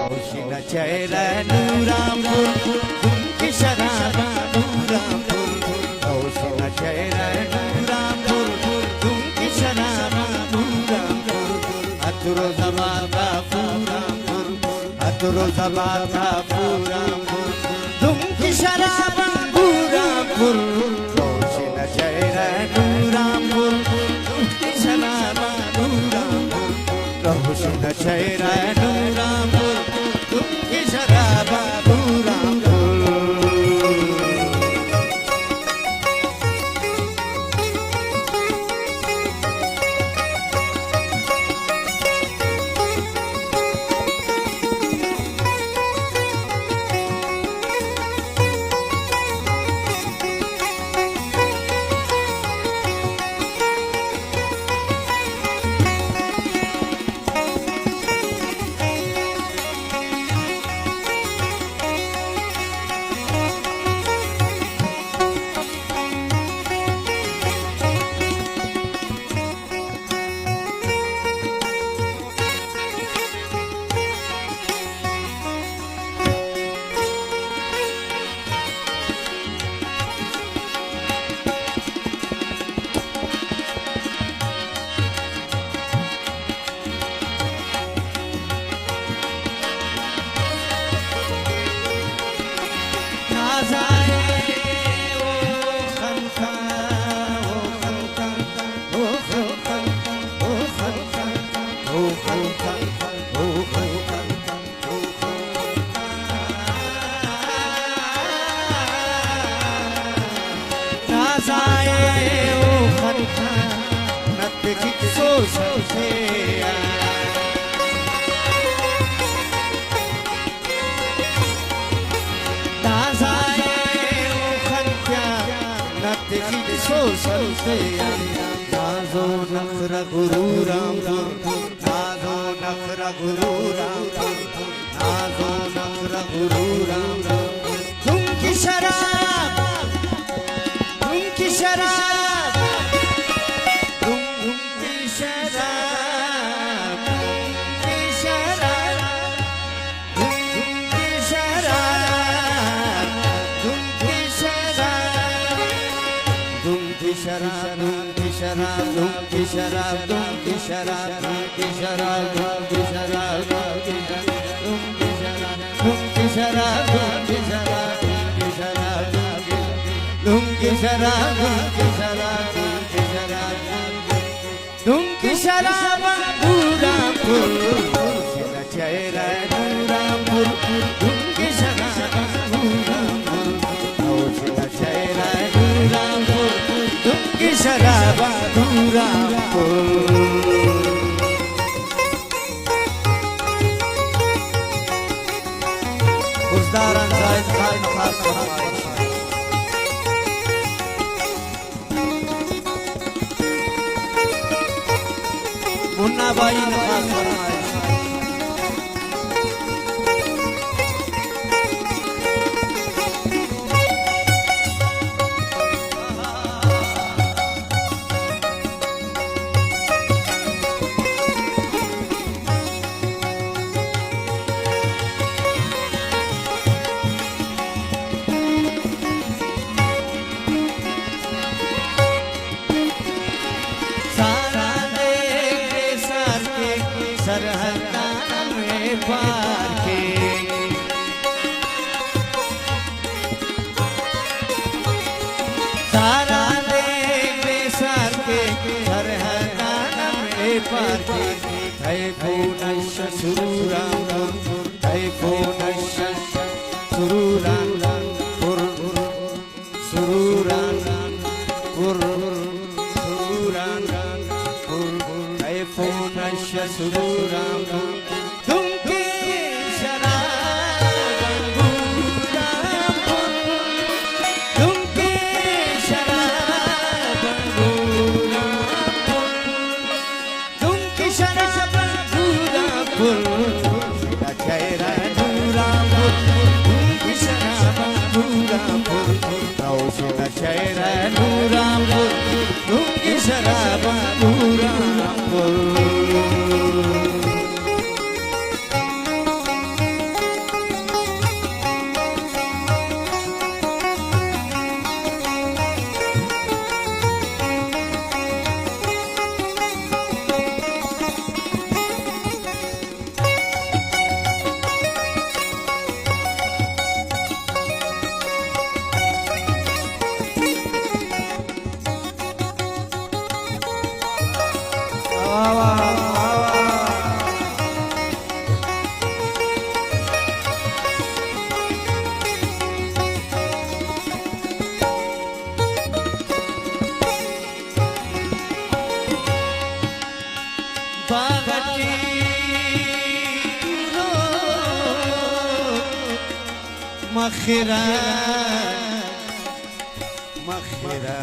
रोशन चेहरा नूरामपुर की शराबा नूरामपुर रोशन चेहरा नूरामपुर की शराबा नूरामपुर अतुरो जमाता पूरामपुर अतुरो जमाता पूरामपुर की शराबा नूरामपुर रोशन चेहरा नूरामपुर की शराबा नूरामपुर रोशन चेहरा नूरामपुर की शराबा नूरामपुर नाजो नखरा गुरु रामपुर नाजो नखरा गुरु रामपुर नाजो नखरा गुरु रामपुर तुम की शराब तुम की शराब तुम की शराब की शराब तुम की शराब तुम की शराब तुम की शराब तुम की शराब तुम की शराब तुम की शराब तुम की शराब तुम की शराब तुम की शराब तुम की शराब तुम की शराब नूरामपुर चेहरा नूरामपुर तुम की शराब नूरामपुर चेहरा नूरामपुर तुम की शराब नूरामपुर Uzdaran Zahid Khan Khas Farmaish Munna Bhai Khas Farmaish सारा देख सर के सरहदान में पार के है पूनश सुरूरामपुर है पूनश सुरूरामपुर सुरूरामपुर सुरूरामपुर है पूनश सुरूरामपुर चेहरा नूरामपुर की शराब नूरामपुर रोशन चेहरा नूरामपुर की शराब नूरामपुर मखरा मखरा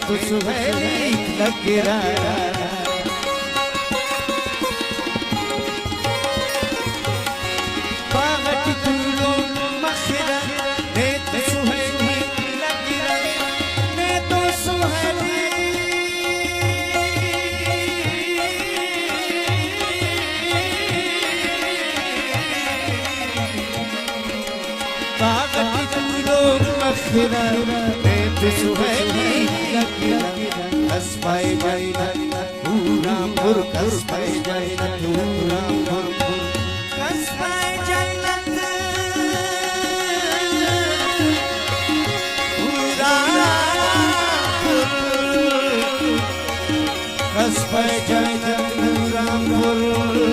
तो सुहेली लग रहा बागट तुलो मखरा ने तो सुहेली लग रहा ने तो सुहेली बागट तुलो मखरा ने तो सुहेली कसबाई जन्नत पूरापुर कसबाई जन्नत पूरापुर कसबाई जन्नत पूरापुर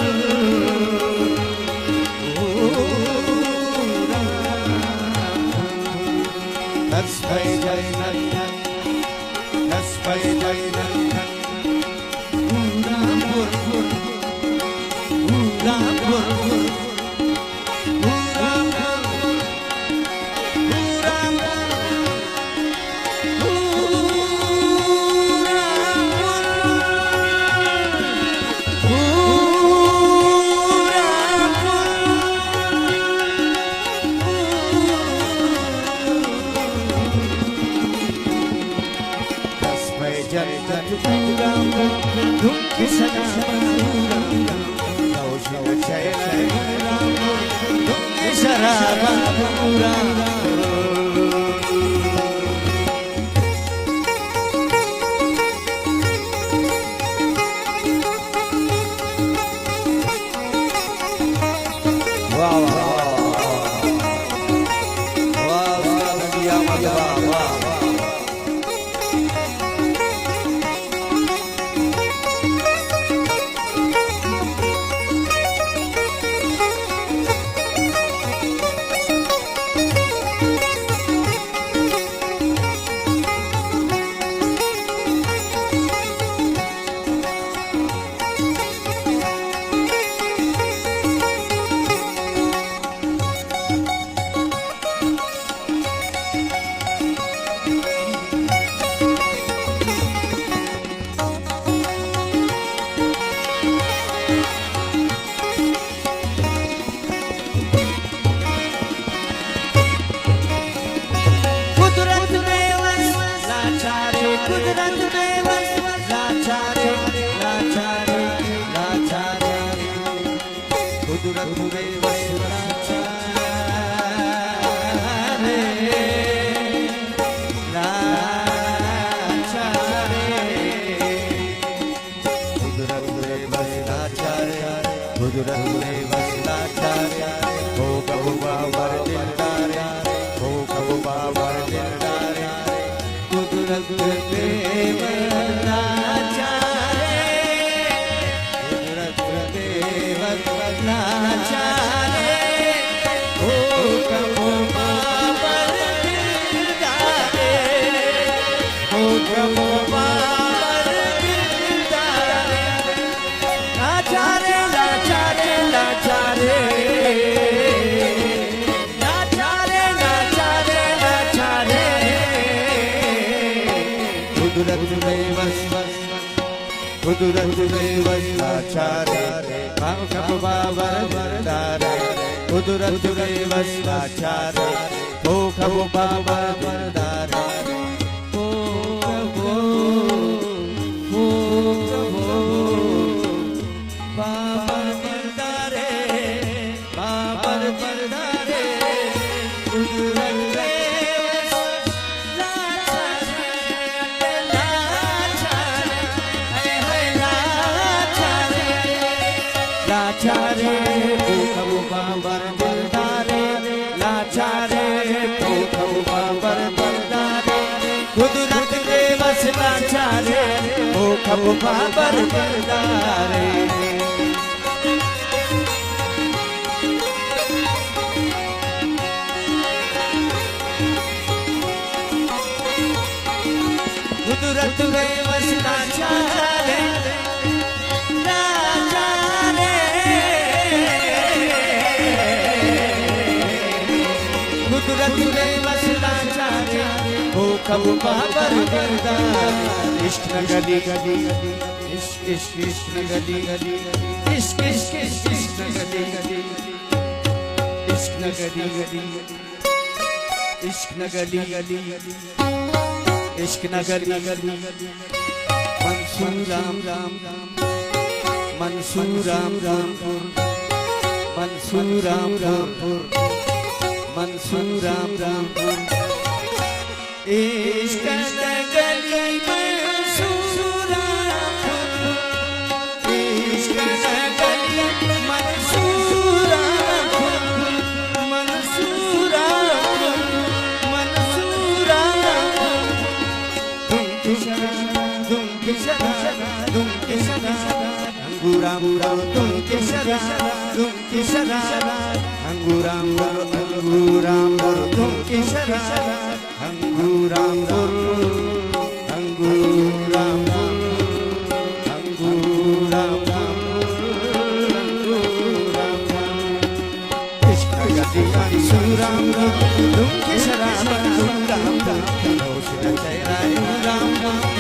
कसबाई जन्नत पूरापुर कसबाई जन्नत लाचारे खब बाबर बरदारे कुदरत में वसना चाहे राजा रे कुदरत में वसना चाहे वो खब बाबर बरदार इश्क गली गली इश्क इश्क इश्क गली गली इश्क इश्क इश्क इश्क गली गली इश्क गली गली इश्क गली गली इश्क गली गली मंसूर राम राम मंसूर राम रामपुर मंसूर राम रामपुर मंसूर राम रामपुर इश्क गली मंसूर रामपुर इश्क गली मंसूर रामपुर मंसूर रामपुर मंसूर रामपुर तुम किशरा अंगूराम तुम किशरा अंगूराम अंगूराम तुम किशरा अंगूराम अंगूराम अंगूराम इश्क गली मंसूराम तुम किशरा अंगूराम रोशन चेहरा राम